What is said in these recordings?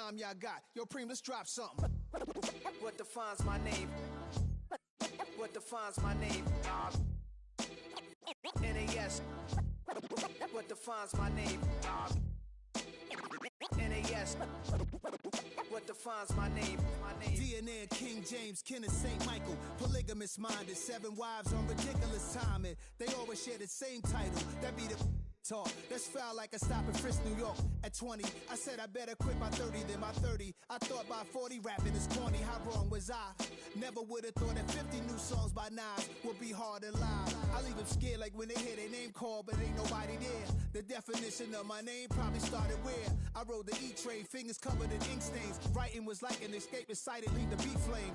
time y'all got? Yo, Preem, let's drop something. What defines my name? What defines my name? NAS. What defines my name? NAS. What defines my name? DNA, King James, Kenneth St. Michael. Polygamous minded, 7 wives on ridiculous timing. They always share the same title. That be the talk. That's foul like a stop in Frisk, New York. At 20, I said I better quit by 30 than by 30. I thought by 40 rapping is corny. How wrong was I? Never would have thought that 50 new songs by Nas would be hard to live. I leave them scared like when they hear their name called, but ain't nobody there. The definition of my name probably started where I rode the E-train, fingers covered in ink stains. Writing was like an escape excited, leave the beat flame.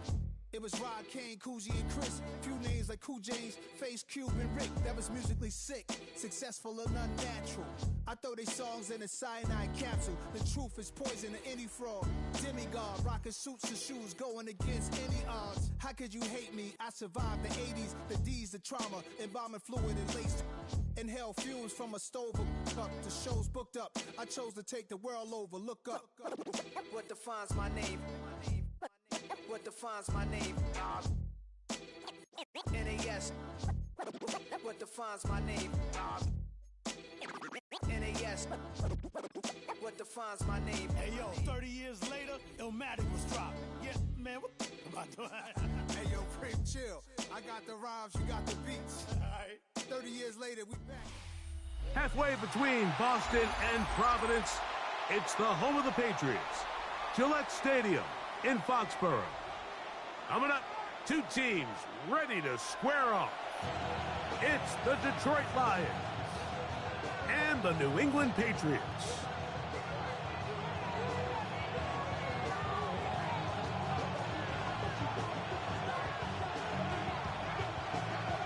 It was Rod, Kane, Coogee, and Chris. Few names like Cool James, Face, Cube, and Rick. That was musically sick, successful and unnatural. I throw they songs in a cyanide capsule. The truth is poison to any fraud. Demigod, rocking suits and shoes, going against any odds. How could you hate me? I survived the 80s, the D's, the trauma, embalming fluid and laced. Inhale fumes from a stove up. The show's booked up. I chose to take the world over. Look up. What defines my name? What defines my name? NAS. What defines my name? NAS. What defines my name? Hey yo, 30 years later, Illmatic was dropped. Yeah, man, what am I doing? Hey yo, Preem, chill. I got the rhymes, you got the beats. Alright. 30 years later, we back. Halfway between Boston and Providence, it's the home of the Patriots, Gillette Stadium in Foxborough. Coming up, 2 teams ready to square off. It's the Detroit Lions and the New England Patriots.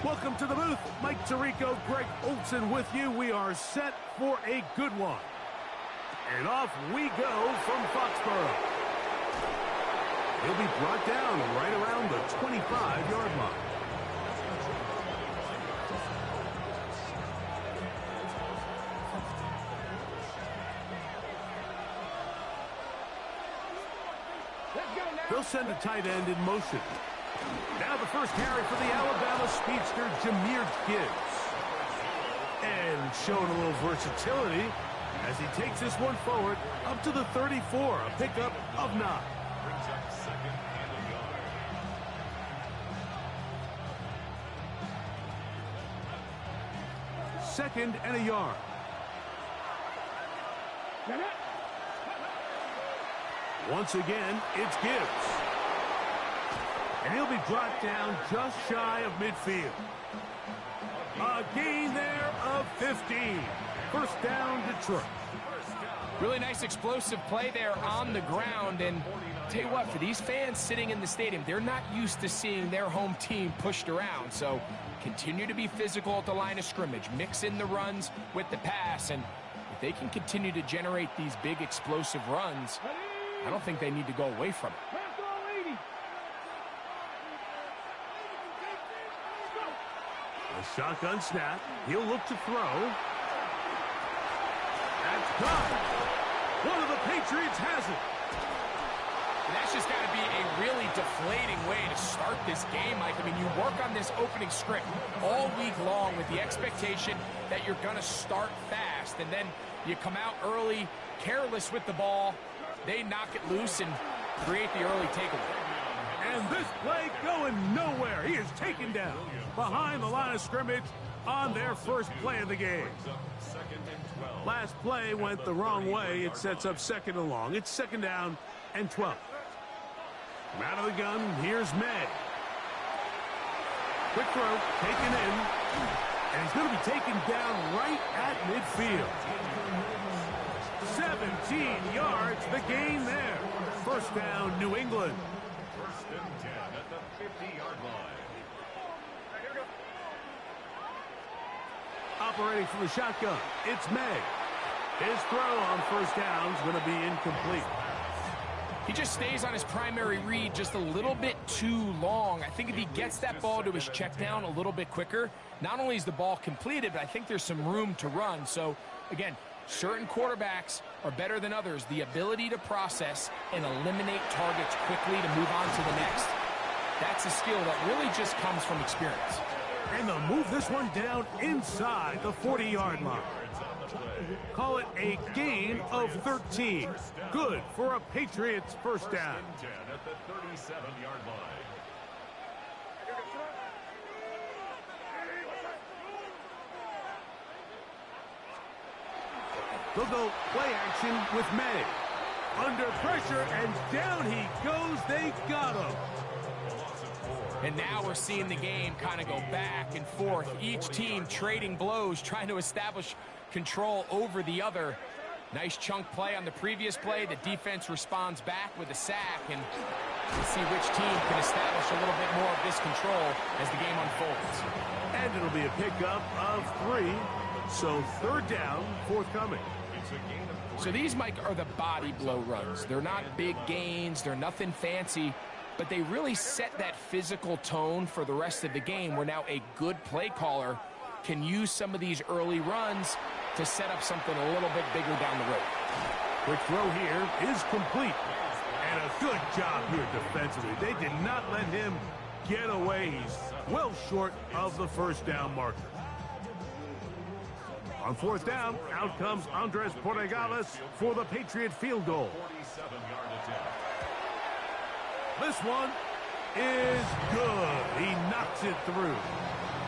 Welcome to the booth. Mike Tirico, Greg Olson with you. We are set for a good one. And off we go from Foxborough. He'll be brought down right around the 25-yard line. They'll send a tight end in motion. Now the first carry for the Alabama speedster, Jahmyr Gibbs. And showing a little versatility as he takes this one forward up to the 34, a pickup of 9. Second and a yard. Once again, it's Gibbs. And he'll be brought down just shy of midfield. A gain there of 15. First down, Detroit. Really nice explosive play there on the ground. And tell you what, for these fans sitting in the stadium, they're not used to seeing their home team pushed around. So continue to be physical at the line of scrimmage. Mix in the runs with the pass. And if they can continue to generate these big explosive runs, I don't think they need to go away from it. A shotgun snap. He'll look to throw. That's caught. One of the Patriots has it. And that's just got to be a really deflating way to start this game, Mike. I mean, you work on this opening script all week long with the expectation that you're going to start fast, and then you come out early, careless with the ball. They knock it loose and create the early takeaway. And this play going nowhere. He is taken down behind the line of scrimmage on their first play of the game. Last play went the wrong way. It sets up second and long. It's second down and 12. From out of the gun, here's May. Quick throw, taken in. And he's going to be taken down right at midfield. 17 yards, the gain there. First down, New England. First and 10 at the 50-yard line. Operating from the shotgun, it's May. His throw on first down is going to be incomplete. He just stays on his primary read just a little bit too long. I think if he gets that ball to his check down a little bit quicker, not only is the ball completed, but I think there's some room to run. So, again, Certain quarterbacks are better than others. The ability to process and eliminate targets quickly to move on to the next. That's a skill that really just comes from experience. And they'll move this one down inside the 40-yard line. Call it a gain of 13. Good for a Patriots first down. 10 at the 37-yard line. They'll go play action with May. Under pressure, and down he goes. They got him. And now we're seeing the game kind of go back and forth. Each team trading blows, trying to establish control over the other. Nice chunk play on the previous play. The defense responds back with a sack, and we'll see which team can establish a little bit more of this control as the game unfolds. And it'll be a pickup of 3. So third down, forthcoming. So these, Mike, are the body blow runs. They're not big gains. They're nothing fancy. But they really set that physical tone for the rest of the game, where now a good play caller can use some of these early runs to set up something a little bit bigger down the road. Quick throw here is complete. And a good job here defensively. They did not let him get away. He's well short of the first down marker. On fourth down, out comes Andres Porregales for the Patriot field goal. 47-yard attempt. This one is good. He knocks it through.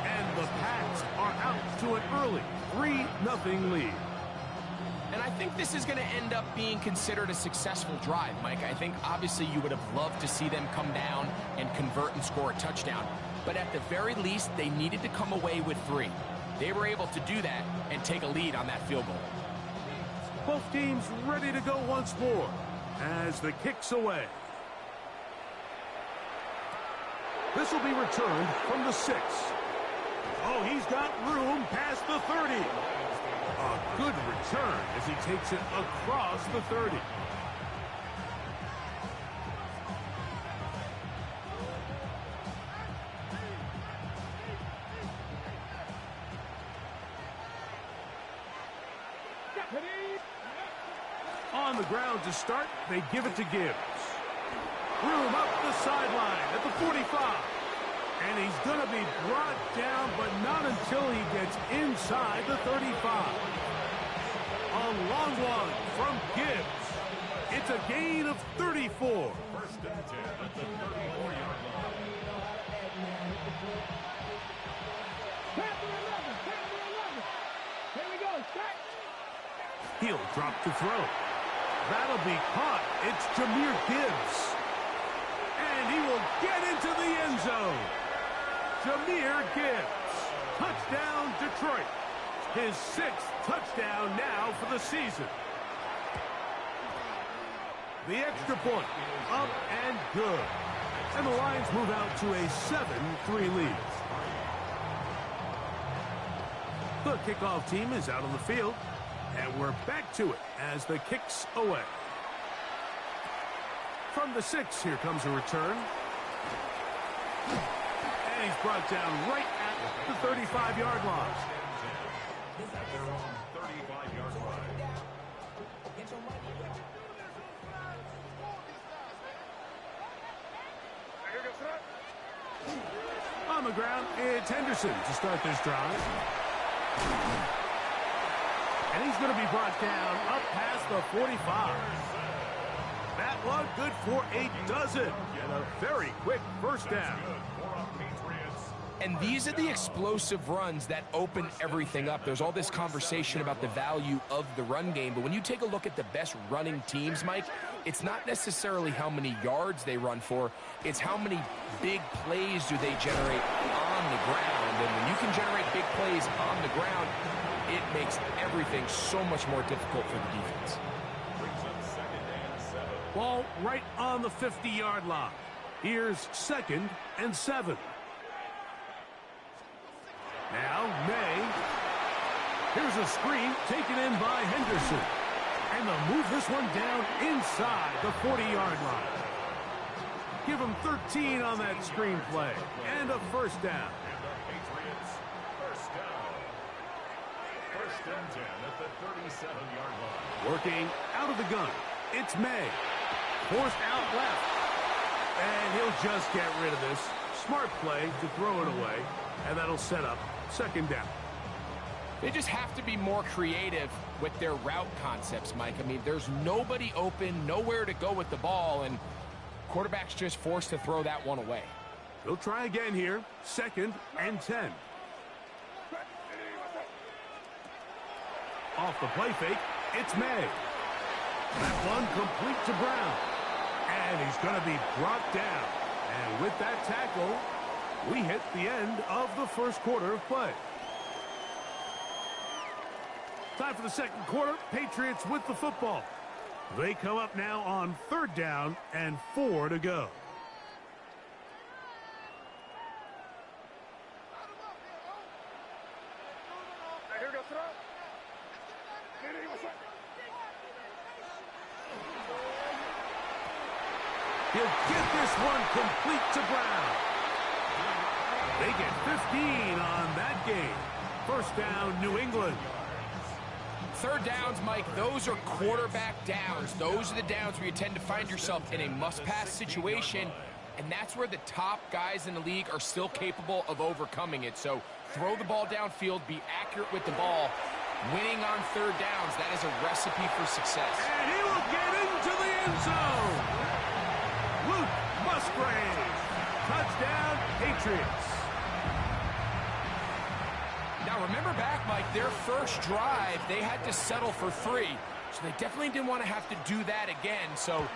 And the Pats are out to an early 3-0 lead. And I think this is going to end up being considered a successful drive, Mike. I think obviously you would have loved to see them come down and convert and score a touchdown. But at the very least, they needed to come away with 3. They were able to do that and take a lead on that field goal. Both teams ready to go once more as the kick's away. This will be returned from the 6. Oh, he's got room past the 30. A good return as he takes it across the 30. On the ground to start, they give it to Gibbs. Room up the sideline at the 45. And he's going to be brought down, but not until he gets inside the 35. A long one from Gibbs. It's a gain of 34. First and 10 at the 34-yard line. Here we go. Start. He'll drop to throw. That'll be caught. It's Jahmyr Gibbs. And he will get into the end zone. Jahmyr Gibbs. Touchdown, Detroit. His 6th touchdown now for the season. The extra point. Up and good. And the Lions move out to a 7-3 lead. The kickoff team is out on the field. And we're back to it as the kick's away. From the 6, here comes a return. And he's brought down right at the 35-yard line. At their own 35-yard line. On the ground, it's Henderson to start this drive. And he's going to be brought down up past the 45. That one good for a dozen. And a very quick first down. And these are the explosive runs that open everything up. There's all this conversation about the value of the run game, but when you take a look at the best running teams, Mike, it's not necessarily how many yards they run for, it's how many big plays do they generate on the ground. And when you can generate big plays on the ground, it makes everything so much more difficult for the defense. Ball right on the 50-yard line. Here's 2nd and 7. Now, May. Here's a screen taken in by Henderson. And they'll move this one down inside the 40-yard line. Give him 13 on that screen play. And a first down. First and 10 at the 37-yard line. Working out of the gun. It's May. Forced out left. And he'll just get rid of this. Smart play to throw it away. And that'll set up second down. They just have to be more creative with their route concepts, Mike. I mean, there's nobody open, nowhere to go with the ball, and quarterback's just forced to throw that one away. He'll try again here. Second and 10. Off the play fake, it's May. That one complete to Brown. And he's going to be brought down. And with that tackle, we hit the end of the first quarter of play. Time for the second quarter. Patriots with the football. They come up now on third down and 4 to go. He'll get this one complete to Brown. They get 15 on that game. First down, New England. Third downs, Mike, those are quarterback downs. Those are the downs where you tend to find yourself in a must-pass situation, and that's where the top guys in the league are still capable of overcoming it. So throw the ball downfield, be accurate with the ball. Winning on third downs, that is a recipe for success. And he will get into the end zone. Luke Musgrave. Touchdown, Patriots. Now, remember back, Mike, their first drive, they had to settle for 3. So they definitely didn't want to have to do that again. So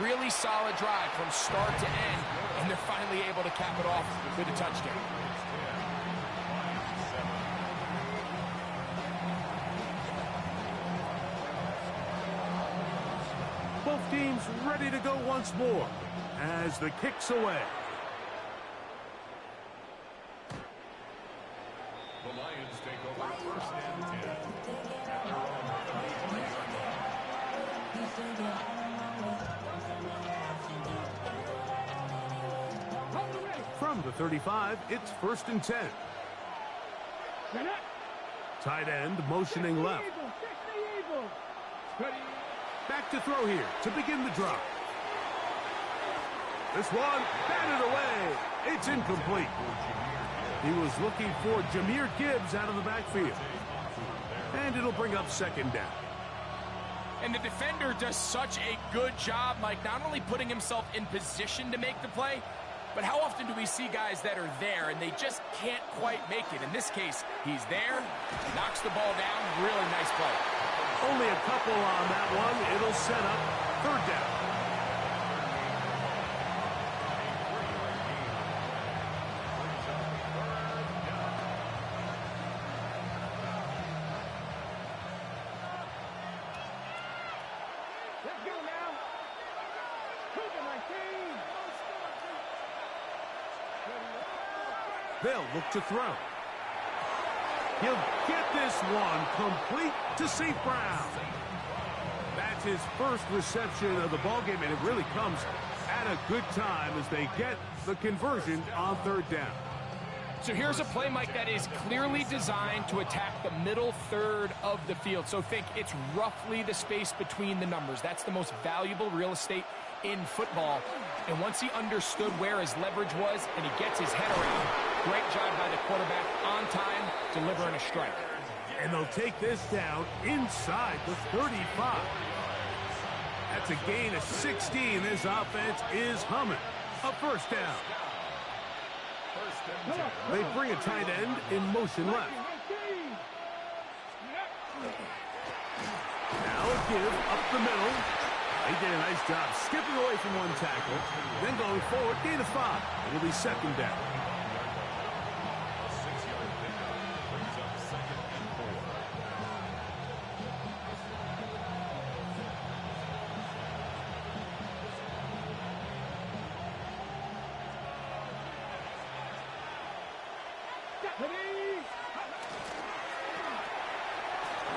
really solid drive from start to end, and they're finally able to cap it off with a touchdown. Both teams ready to go once more as the kick's away. The Lions take over first and 10. From the 35, it's first and 10. Tight end motioning left. Back to throw here to begin the drop. This one batted away. It's incomplete. He was looking for Jahmyr Gibbs out of the backfield. And it'll bring up second down. And the defender does such a good job, Mike, not only putting himself in position to make the play, but how often do we see guys that are there and they just can't quite make it? In this case, he's there, knocks the ball down, really nice play. Only a couple on that one. It'll set up third down. Let's go now. Cooper, my team. They'll look to throw. He'll get this one complete to St. Brown. That's his first reception of the ballgame, and it really comes at a good time as they get the conversion on third down. So here's a play, Mike, that is clearly designed to attack the middle third of the field. So think it's roughly the space between the numbers. That's the most valuable real estate in football. And once he understood where his leverage was and he gets his head around, great job by the quarterback on time, delivering a strike. And they'll take this down inside the 35. That's a gain of 16. This offense is humming. A first down. They bring a tight end in motion left. Now a give up the middle. They did a nice job skipping away from one tackle, then going forward, gain of 5. It'll be second down. A 6-yard pickup brings up second and 4.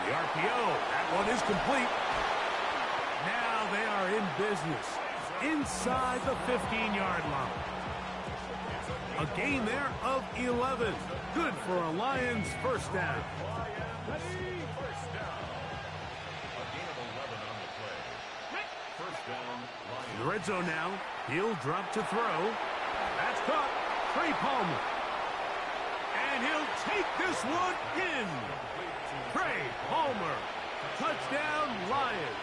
The RPO, that one is complete. Now they are in business inside the 15-yard line. A gain there of 11. Good for a Lions first down. Lions first down. A gain of 11 on the play. First down, Lions. In the red zone now. He'll drop to throw. That's caught. Trey Palmer. And he'll take this one in. Trey Palmer. Touchdown, Lions.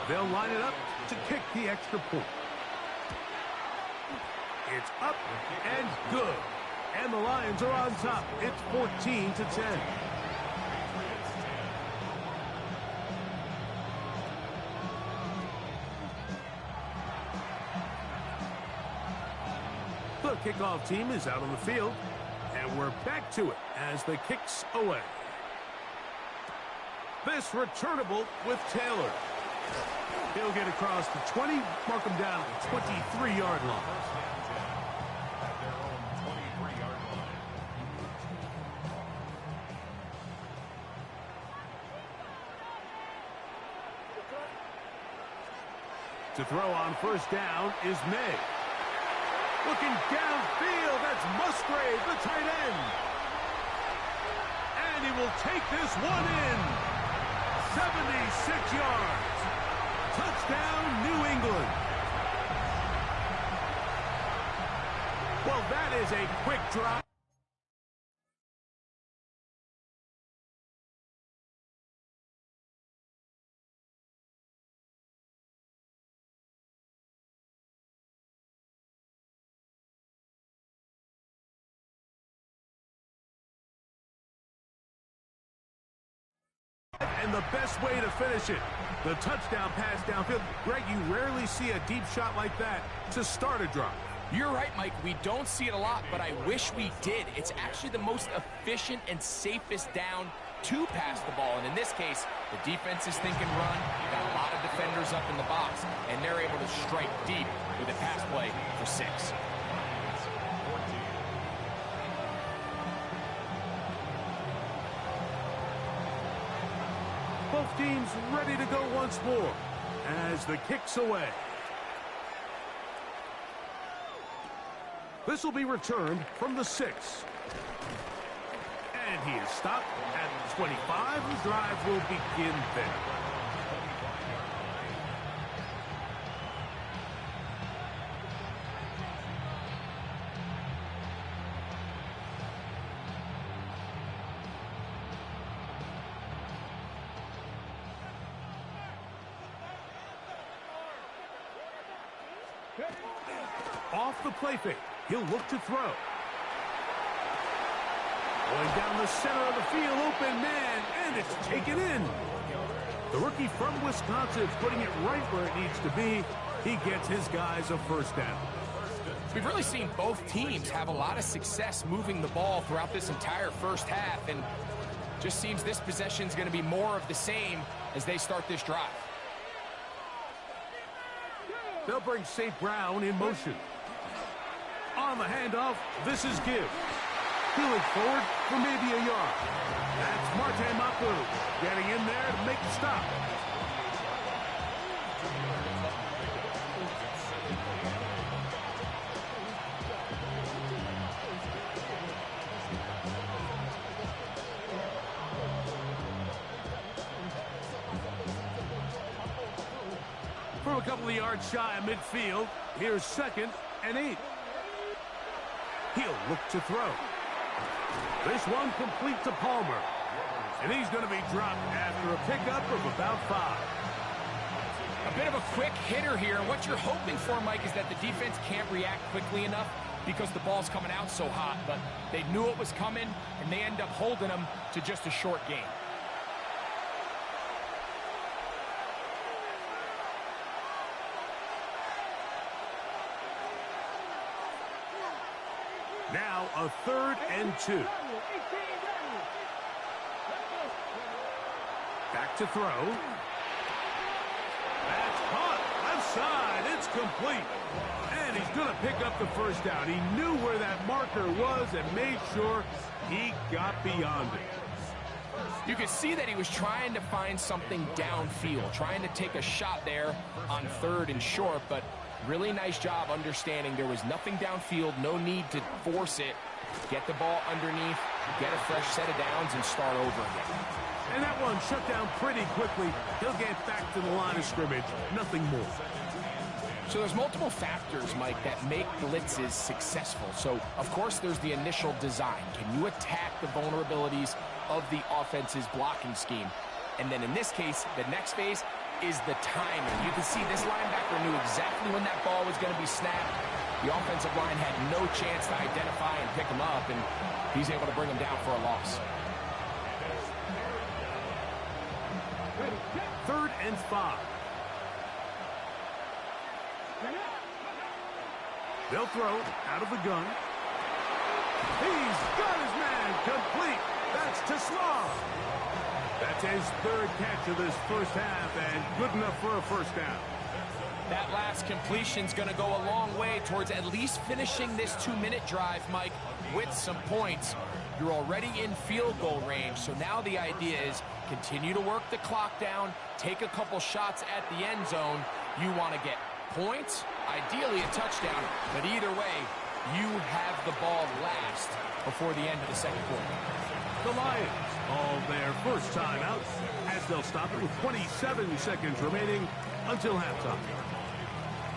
They'll line it up to kick the extra point. It's up and good. And the Lions are on top. It's 14-10. The kickoff team is out on the field. And we're back to it as the kick's away. This returnable with Taylor. He'll get across the 20, mark him down at the 23-yard line. At their own 23-yard line. To throw on first down is May. Looking downfield, that's Musgrave, the tight end. And he will take this one in. 76 yards. Touchdown, New England. Well, that is a quick drive. And the best way to finish it, the touchdown pass downfield. Greg, you rarely see a deep shot like that to start a drive. You're right, Mike. We don't see it a lot, but I wish we did. It's actually the most efficient and safest down to pass the ball. And in this case, the defense is thinking run, got a lot of defenders up in the box, and they're able to strike deep with a pass play for 6. Both teams ready to go once more as the kick's away. This will be returned from the 6. And he is stopped at the 25. The drive will begin there. Off the play fake. He'll look to throw. Going down the center of the field, open man, and it's taken in. The rookie from Wisconsin is putting it right where it needs to be. He gets his guys a first down. We've really seen both teams have a lot of success moving the ball throughout this entire first half, and just seems this possession is going to be more of the same as they start this drive. They'll bring St. Brown in motion. On the handoff, this is Gibbs. Peeling forward for maybe a yard. That's Marte Mapu getting in there to make the stop. From a couple of yards shy of midfield, here's 2nd and 8. He'll look to throw. This one complete to Palmer. And he's going to be dropped after a pickup of about 5. A bit of a quick hitter here. And what you're hoping for, Mike, is that the defense can't react quickly enough because the ball's coming out so hot. But they knew it was coming, and they end up holding them to just a short gain. Now a 3rd and 2. Back to throw. That's caught. Left side. It's complete. And he's going to pick up the first down. He knew where that marker was and made sure he got beyond it. You could see that he was trying to find something downfield, trying to take a shot there on 3rd and short, but really nice job understanding there was nothing downfield, no need to force it. Get the ball underneath, get a fresh set of downs, and start over again. And that one shut down pretty quickly. He'll get back to the line of scrimmage, nothing more. So there's multiple factors, Mike, that make blitzes successful. So, of course, there's the initial design. Can you attack the vulnerabilities of the offense's blocking scheme? And then in this case, the next phase is the timing. You can see this linebacker knew exactly when that ball was going to be snapped. The offensive line had no chance to identify and pick him up, and he's able to bring him down for a loss. 3rd and 5. They'll throw out of the gun. He's got his man complete. That's to Small. That's his 3rd catch of this first half, and good enough for a first down. That last completion's going to go a long way towards at least finishing this 2-minute drive, Mike, with some points. You're already in field goal range, so now the idea is continue to work the clock down, take a couple shots at the end zone. You want to get points, ideally a touchdown, but either way, you have the ball last before the end of the second quarter. The Lions call their first timeout as they'll stop it with 27 seconds remaining until halftime.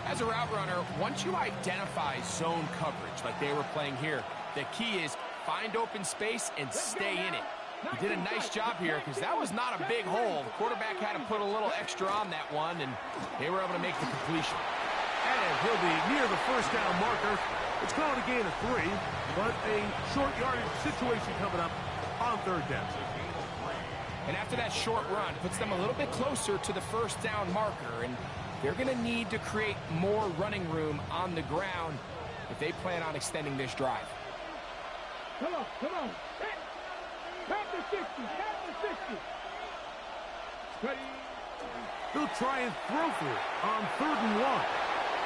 As a route runner, once you identify zone coverage like they were playing here, the key is find open space and stay in it. He did a nice job here because that was not a big hole. The quarterback had to put a little extra on that one, and they were able to make the completion. And he'll be near the first down marker. It's called a gain of 3, but a short yardage situation coming up on 3rd down. And after that short run, puts them a little bit closer to the first down marker, and they're going to need to create more running room on the ground if they plan on extending this drive. Come on. Tap the 60. Ready. They'll try and throw for it on 3rd and 1.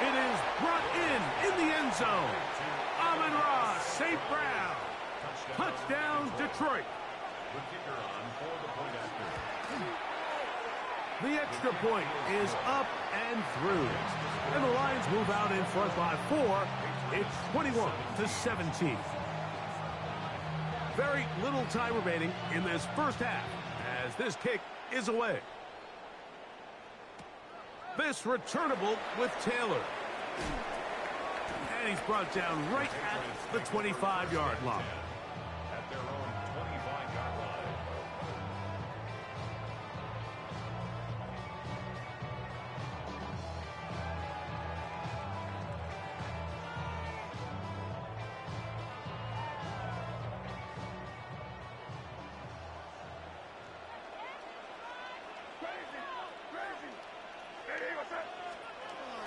It is brought in the end zone. Amon-Ra St. Brown. Touchdown, Detroit. The extra point is up and through. And the Lions move out in front by 4. It's 21-17. Very little time remaining in this first half as this kick is away. This returnable with Taylor. And he's brought down right at the 25-yard line. At their own 25-yard line.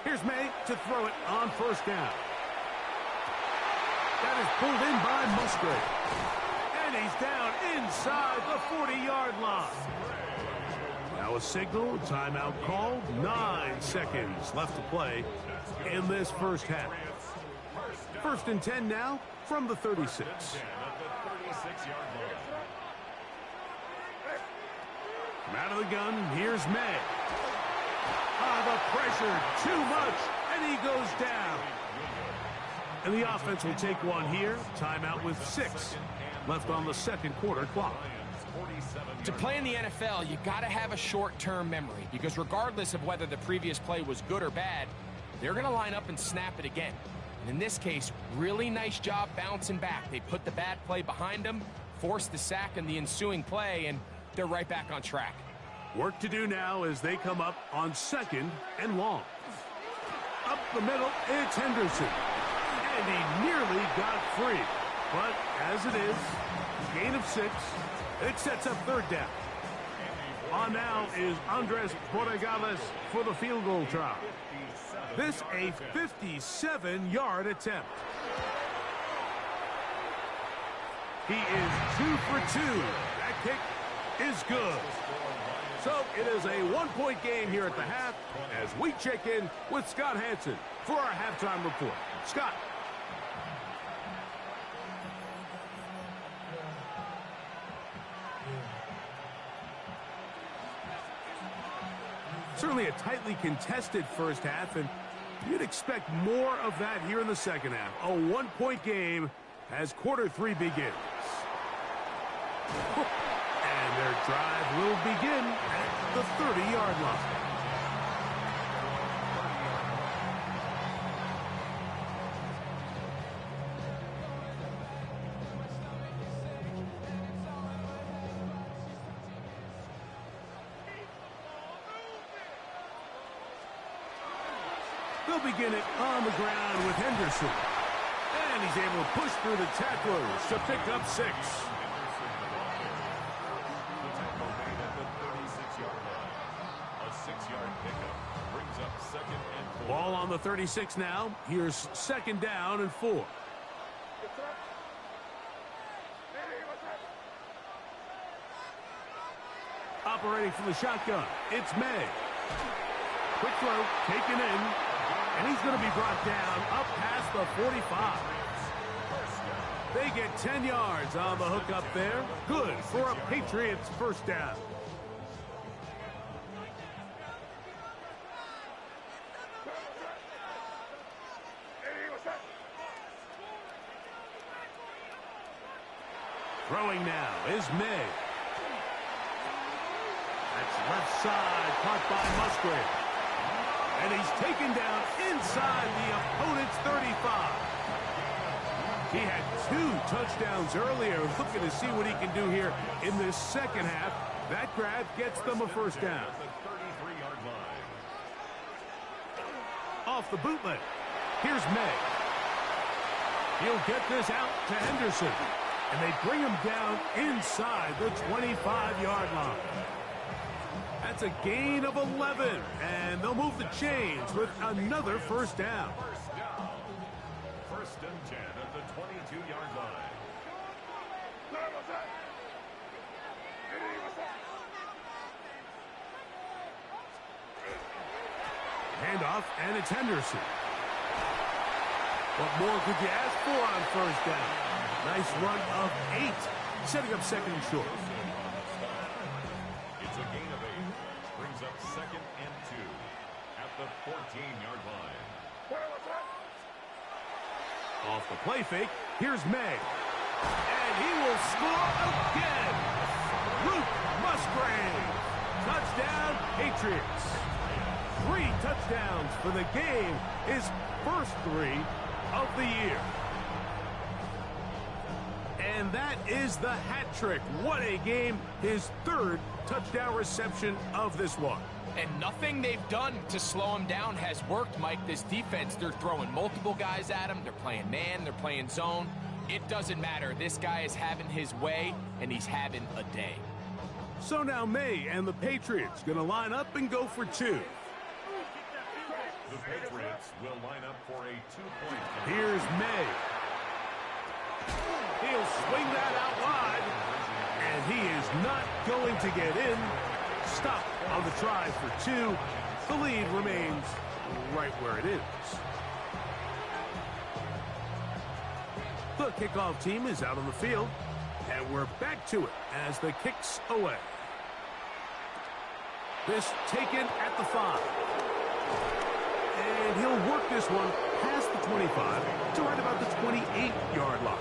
Here's May to throw it on first down. That is pulled in by Musgrave. And he's down inside the 40-yard line. Now a signal, timeout called. 9 seconds left to play in this first half. 1st and 10 now from the 36. From out of the gun, here's May. The pressure, too much, and he goes down. And the offense will take one here. Timeout with 6 left on the second quarter clock. To play in the NFL, you got to have a short-term memory because regardless of whether the previous play was good or bad, they're going to line up and snap it again. And in this case, really nice job bouncing back. They put the bad play behind them, forced the sack in the ensuing play, and they're right back on track. Work to do now as they come up on 2nd and long. Up the middle, it's Henderson. And he nearly got free. But as it is, gain of 6, it sets up 3rd down. On now is Andres Borregales for the field goal try. This a 57-yard attempt. He is 2 for 2. That kick is good. So it is a 1-point game here at the half as we check in with Scott Hanson for our halftime report. Scott. Certainly a tightly contested first half, and you'd expect more of that here in the second half. A one-point game as quarter 3 begins. And their drive will begin at the 30-yard line. They'll begin it on the ground with Henderson. And he's able to push through the tacklers to pick up 6. Ball on the 36 now. Here's 2nd down and 4. Operating from the shotgun, it's May. Quick throw, taken in, and he's going to be brought down up past the 45. They get 10 yards on the hook up there. Good for a Patriots first down. Throwing now is May. That's left side, caught by Musgrave. And he's taken down inside the opponent's 35. He had 2 touchdowns earlier, looking to see what he can do here in this second half. That grab gets them a first down. Off the bootleg. Here's May. He'll get this out to Henderson. And they bring him down inside the 25-yard line. That's a gain of 11, and they'll move the chains with another first down. First and 10 at the 22-yard line. Handoff, and it's Henderson. What more could you ask for on first down? Nice run of 8, setting up 2nd and short. It's a gain of 8. Brings up 2nd and 2 at the 14-yard line. Off the play fake, here's May. And he will score again. Luke Musgrave. Touchdown, Patriots. 3 touchdowns for the game. His first 3 of the year. And that is the hat trick. What a game. His 3rd touchdown reception of this one. And nothing they've done to slow him down has worked, Mike. This defense, they're throwing multiple guys at him. They're playing man. They're playing zone. It doesn't matter. This guy is having his way, and he's having a day. So now May and the Patriots going to line up and go for 2. The Patriots will line up for a 2-point. Here's May. He'll swing that out wide, and he is not going to get in. Stop on the try for 2. The lead remains right where it is. The kickoff team is out on the field, and we're back to it as the kick's away. This taken at the 5. And he'll work this one past the 25 to right about the 28-yard line.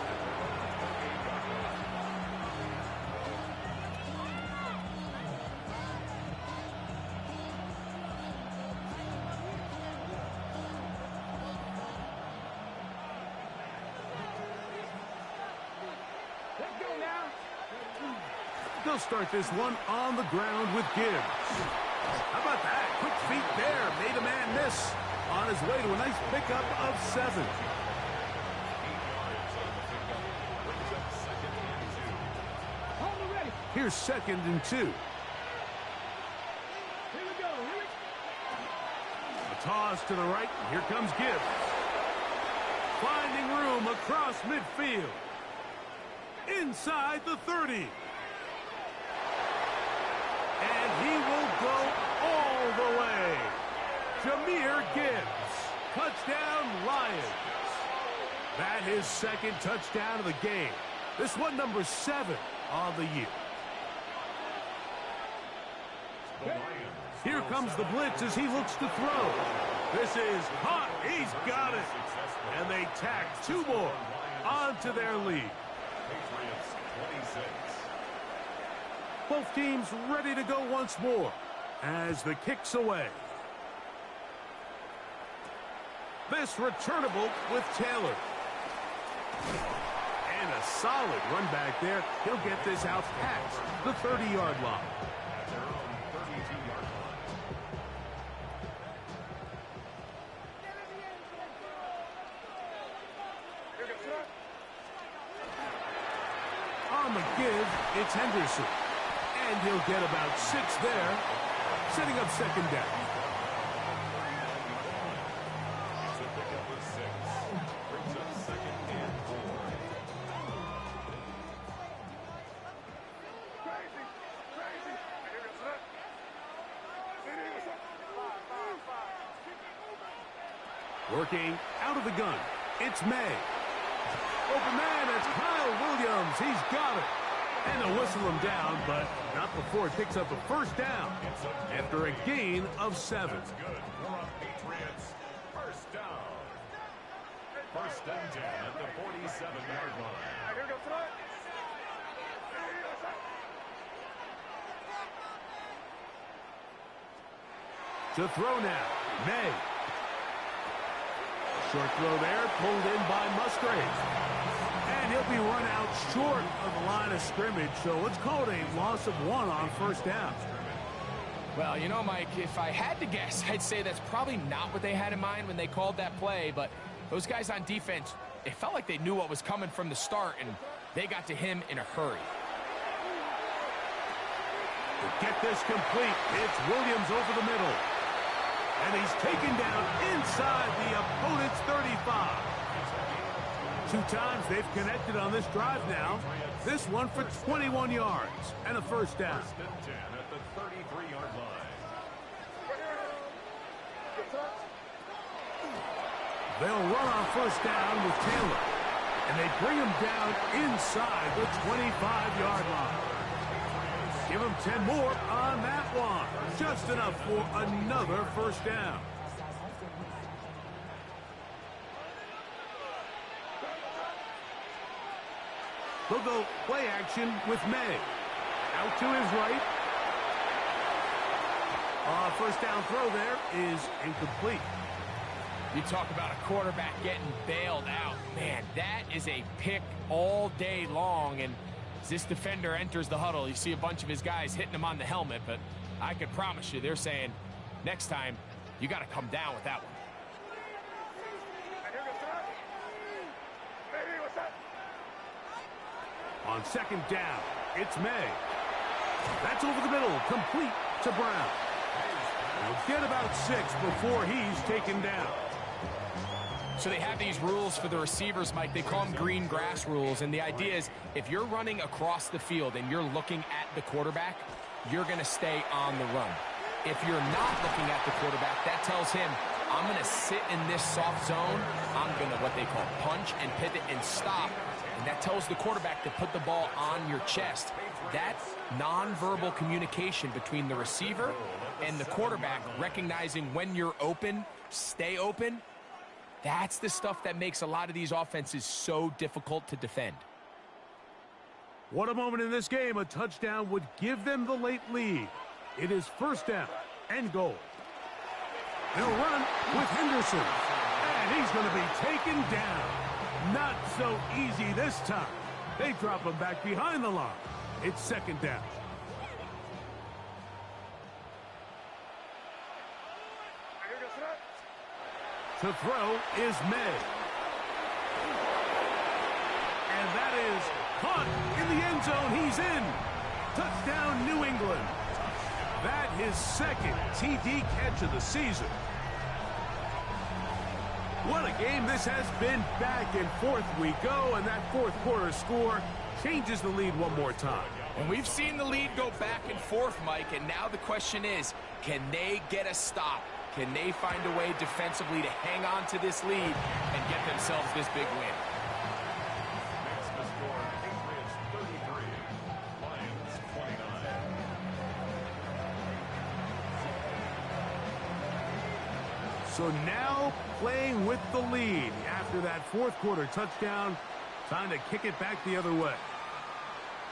They'll start this one on the ground with Gibbs. How about that? Quick feet there. Made a man miss. On his way to a nice pickup of 7. Here's 2nd and 2. A toss to the right. Here comes Gibbs. Finding room across midfield. Inside the 30. And he will go all the way. Jahmyr Gibbs. Touchdown, Lions. That is 2nd touchdown of the game. This one number 7 on the year. Here comes the blitz as he looks to throw. This is hot. He's got it. And they tack 2 more onto their lead. Patriots 26. Both teams ready to go once more as the kick's away. This returnable with Taylor. And a solid run back there. He'll get this out past the 30-yard line. At their own 32-yard line. On the give, it's Henderson. And he'll get about 6 there, setting up second down. It's a pickup of 6. Brings up 2nd and 4. Working out of the gun, it's May. Open man, it's Kyle Williams. He's got it. And they'll whistle him down, but not before it picks up a first down after a gain of 7. That's good. We're on Patriots. First down. First and 10 at the 47-yard line. To throw now, May. Short throw there, pulled in by Musgrave. And he'll be run out short of the line of scrimmage, so let's call it a loss of 1 on first down. Well, you know, Mike, if I had to guess, I'd say that's probably not what they had in mind when they called that play, but those guys on defense, it felt like they knew what was coming from the start, and they got to him in a hurry. To get this complete, it's Williams over the middle. And he's taken down inside the opponent's 35. 2 times they've connected on this drive now. This one for 21 yards and a first down. First and 10 at the 33-yard line. They'll run on first down with Taylor. And they bring him down inside the 25-yard line. Give him 10 more on that one. Just enough for another first down. They'll go play action with May. Out to his right. First down throw there is incomplete. You talk about a quarterback getting bailed out. Man, that is a pick all day long, and as this defender enters the huddle, you see a bunch of his guys hitting him on the helmet, but I can promise you they're saying, next time, you got to come down with that one. On second down, it's May. That's over the middle, complete to Brown. He'll get about 6 before he's taken down. So they have these rules for the receivers, Mike. They call them green grass rules, and the idea is if you're running across the field and you're looking at the quarterback, you're going to stay on the run. If you're not looking at the quarterback, that tells him, I'm going to sit in this soft zone. I'm going to what they call punch and pivot and stop. And that tells the quarterback to put the ball on your chest. That's nonverbal communication between the receiver and the quarterback, recognizing when you're open, stay open. That's the stuff that makes a lot of these offenses so difficult to defend. What a moment in this game. A touchdown would give them the late lead. It is first down and goal. They'll run with Henderson. And he's going to be taken down. Not so easy this time. They drop him back behind the line. It's second down. To throw is May. And that is caught in the end zone. He's in. Touchdown, New England. That his second TD catch of the season. What a game this has been. Back and forth we go, and that fourth quarter score changes the lead one more time. And we've seen the lead go back and forth, Mike, and now the question is, can they get a stop? Can they find a way defensively to hang on to this lead and get themselves this big win? Makes the score Patriots 33, Lions 29. So now playing with the lead after that fourth quarter touchdown. Time to kick it back the other way.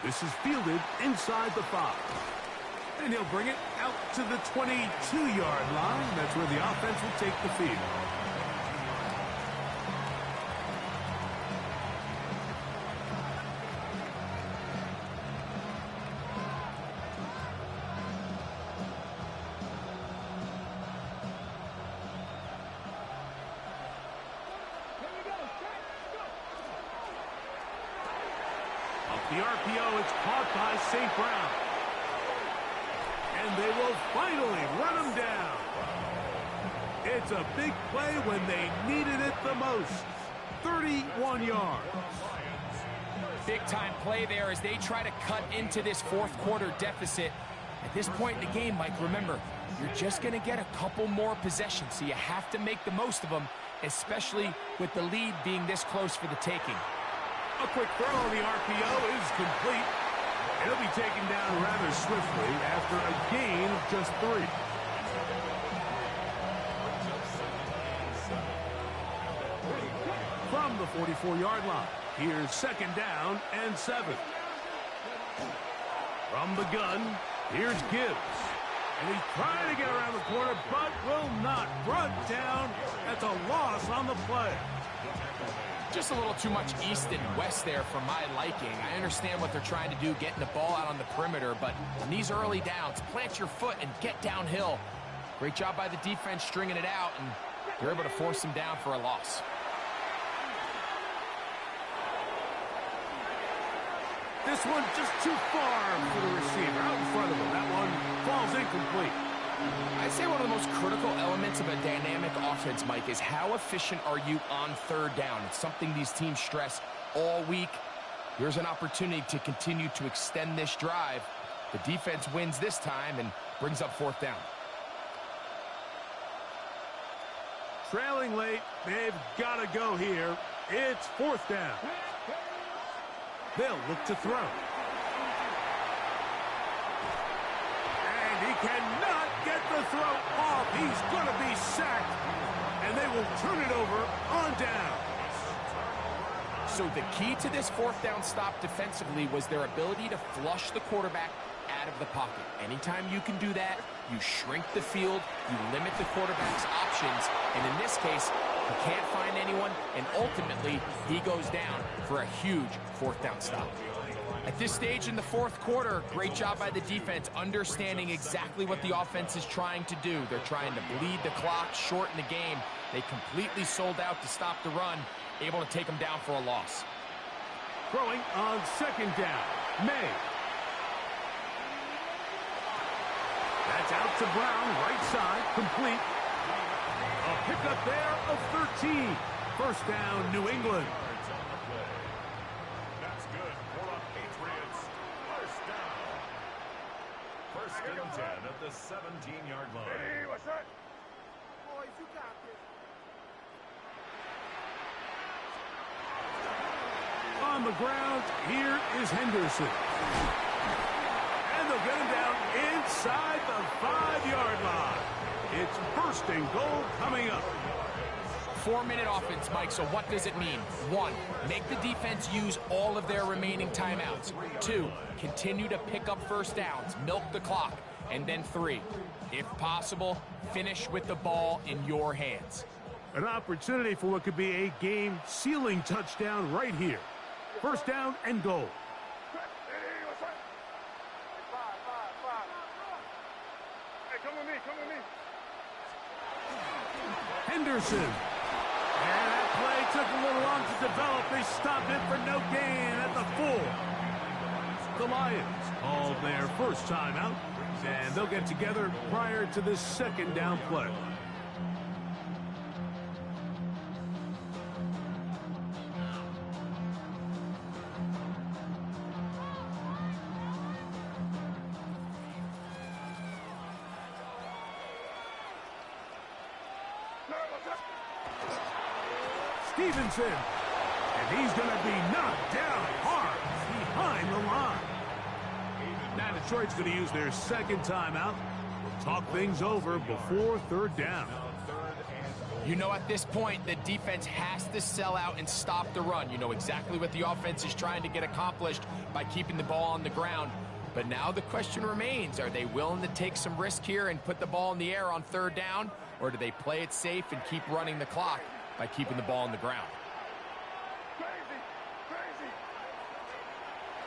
This is fielded inside the 5. And he'll bring it out to the 22-yard line. That's where the offense will take the field. The RPO, it's caught by St. Brown. And they will finally run him down. It's a big play when they needed it the most. 31 yards. Big-time play there as they try to cut into this fourth quarter deficit. At this point in the game, Mike, remember, you're just going to get a couple more possessions, so you have to make the most of them, especially with the lead being this close for the taking. A quick throw on the RPO is complete. It'll be taken down rather swiftly after a gain of just 3. From the 44-yard line, here's 2nd down and 7. From the gun, here's Gibbs. And he's trying to get around the corner, but will not. Brought down at the loss on the play. Just a little too much east and west there for my liking. I understand what they're trying to do, getting the ball out on the perimeter, but on these early downs, plant your foot and get downhill. Great job by the defense stringing it out, and they're able to force him down for a loss. This one just too far for the receiver, out in front of him. That one falls incomplete. I'd say one of the most critical elements of a dynamic offense, Mike, is how efficient are you on 3rd down. It's something these teams stress all week. Here's an opportunity to continue to extend this drive. The defense wins this time and brings up 4th down. Trailing late, they've got to go here. It's 4th down. They'll look to throw. And he cannot get the throw off. He's going to be sacked. And they will turn it over on down. So the key to this 4th down stop defensively was their ability to flush the quarterback out of the pocket. Anytime you can do that, you shrink the field, you limit the quarterback's options, and in this case, he can't find anyone, and ultimately, he goes down for a huge 4th down stop. At this stage in the fourth quarter, great job by the defense, understanding exactly what the offense is trying to do. They're trying to bleed the clock, shorten the game. They completely sold out to stop the run, able to take them down for a loss. Throwing on 2nd down, May. That's out to Brown, right side, complete. A pickup there of 13. 1st down, New England. That's good for the Patriots. 1st down. 1st and 10 at the 17-yard line. Hey, what's that? Boys, you got this. On the ground, here is Henderson. And they'll get him down inside the 5-yard line. It's 1st and goal coming up. 4-minute offense, Mike, so what does it mean? 1, make the defense use all of their remaining timeouts. 2, continue to pick up 1st downs, milk the clock. And then 3, if possible, finish with the ball in your hands. An opportunity for what could be a game-sealing touchdown right here. 1st down and goal. Henderson. And that play took a little long to develop. They stopped it for no gain at the 4. The Lions called their first timeout, and they'll get together prior to this 2nd down play. Stevenson, and he's going to be knocked down hard behind the line. Now Detroit's going to use their 2nd timeout. We'll talk things over before 3rd down. 3rd and You know at this point, the defense has to sell out and stop the run. You know exactly what the offense is trying to get accomplished by keeping the ball on the ground. But now the question remains, are they willing to take some risk here and put the ball in the air on 3rd down? Or do they play it safe and keep running the clock by keeping the ball on the ground?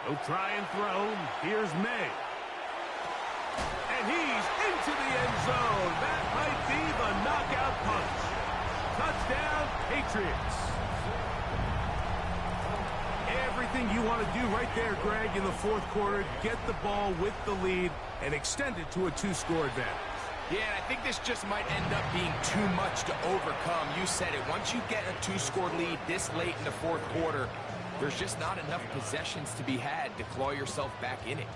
He'll try and throw. Here's May. And he's into the end zone. That might be the knockout punch. Touchdown, Patriots. Everything you want to do right there, Greg, in the 4th quarter. Get the ball with the lead and extend it to a 2-score advantage. Yeah, and I think this just might end up being too much to overcome. You said it. Once you get a 2-score lead this late in the 4th quarter, there's just not enough possessions to be had to claw yourself back in it.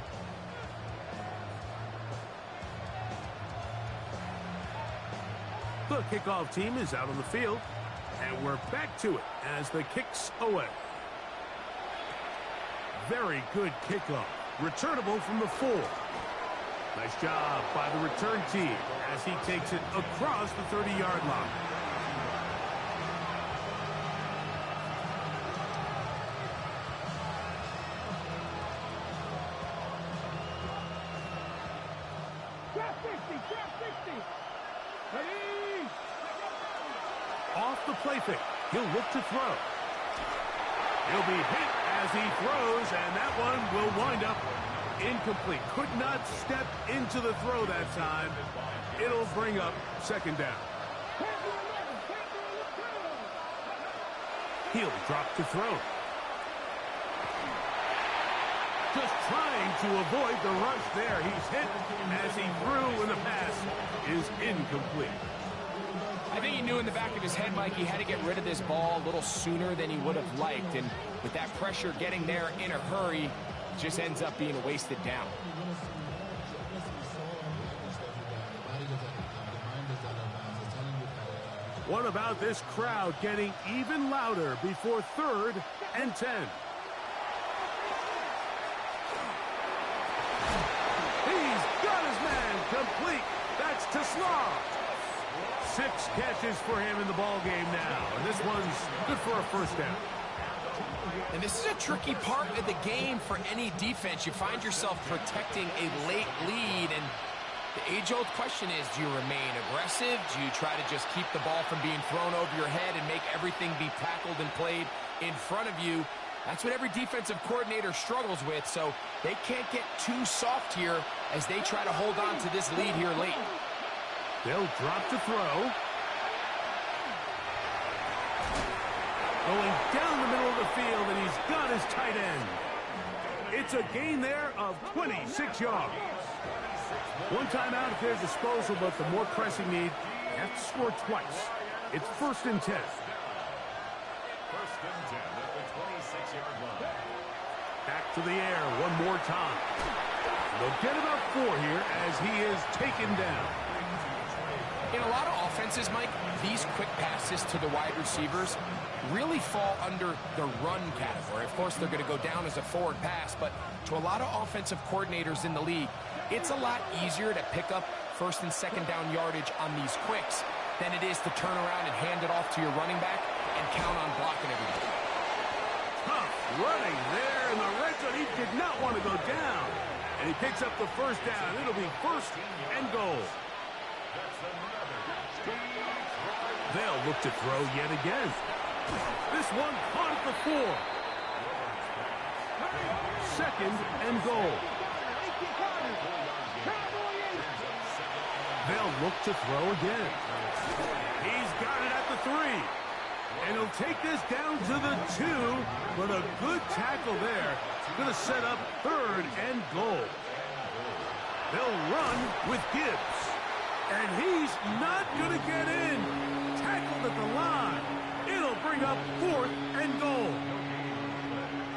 The kickoff team is out on the field, and we're back to it as the kick's away. Very good kickoff. Returnable from the 4. Nice job by the return team as he takes it across the 30-yard line. Off the play fake. He'll look to throw. He'll be hit as he throws, and that one will wind up incomplete. Could not step into the throw that time. It'll bring up 2nd down. He'll drop to throw. Just trying to avoid the rush there. He's hit as he threw, and the pass is incomplete. I think he knew in the back of his head, Mike, he had to get rid of this ball a little sooner than he would have liked. And with that pressure getting there in a hurry, it just ends up being a wasted down. What about this crowd getting even louder before 3rd and 10? He's got his man complete. That's Tesla. 6 catches for him in the ball game now. And this one's good for a 1st down. And this is a tricky part of the game for any defense. You find yourself protecting a late lead, and the age-old question is, do you remain aggressive? Do you try to just keep the ball from being thrown over your head and make everything be tackled and played in front of you? That's what every defensive coordinator struggles with, so they can't get too soft here as they try to hold on to this lead here late. They'll drop to throw. Going down the middle of the field, and he's got his tight end. It's a gain there of 26 yards. One timeout at their disposal, but the more pressing need, you have to score twice. It's 1st and 10. 1st and 10 at the 26-yard line. Back to the air one more time. They'll get about 4 here as he is taken down. In a lot of offenses, Mike, these quick passes to the wide receivers really fall under the run category. Of course, they're going to go down as a forward pass, but to a lot of offensive coordinators in the league, it's a lot easier to pick up 1st and 2nd down yardage on these quicks than it is to turn around and hand it off to your running back and count on blocking everything. Tough running there in the red zone. He did not want to go down. And he picks up the 1st down. It'll be 1st and goal. They'll look to throw yet again. This one caught at the 4. 2nd and goal. They'll look to throw again. He's got it at the 3. And he'll take this down to the 2. But a good tackle there. Going to set up 3rd and goal. They'll run with Gibbs. And he's not going to get in. Tackled at the line. It'll bring up 4th and goal.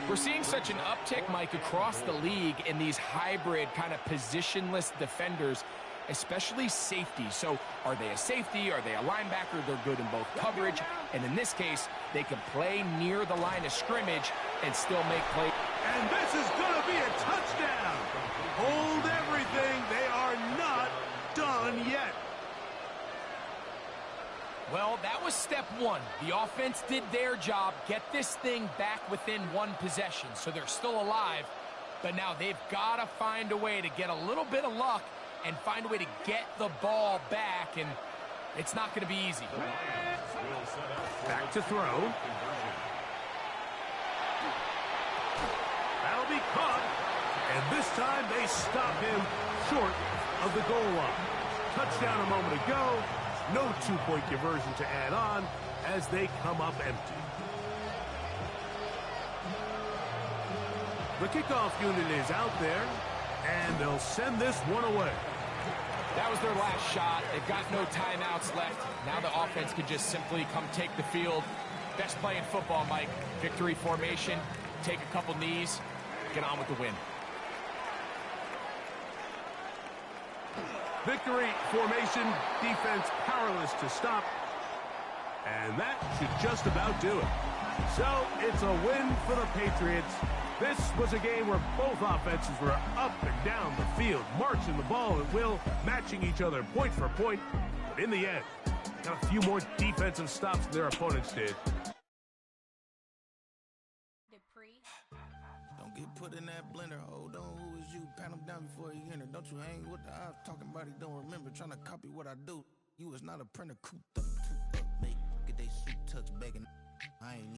We're seeing such an uptick, Mike, across the league in these hybrid kind of positionless defenders, especially safety. So are they a safety? Are they a linebacker? They're good in both coverage. And in this case, they can play near the line of scrimmage and still make plays. And this is going to be a touchdown. Hold everything. They are not done yet. Well, that was step one. The offense did their job, get this thing back within one possession, so they're still alive. But now they've got to find a way to get a little bit of luck and find a way to get the ball back, and it's not going to be easy. Back to throw. That'll be caught. And this time they stop him short of the goal line. Touchdown a moment ago. No two-point conversion to add on as they come up empty. The kickoff unit is out there, and they'll send this one away. That was their last shot. They've got no timeouts left. Now the offense can just simply come take the field. Best play in football, Mike. Victory formation, take a couple knees, get on with the win. Victory formation, defense powerless to stop. And that should just about do it. So it's a win for the Patriots. This was a game where both offenses were up and down the field, marching the ball at will, matching each other point for point. But in the end, got a few more defensive stops than their opponents did. Don't get put in that blender. Hold on, who is you? Pat him down before he enter. Don't you hang with the eyes talking about he don't remember. Trying to copy what I do. You is not a printer. Cooped up, make. Get they suit tucks begging. I ain't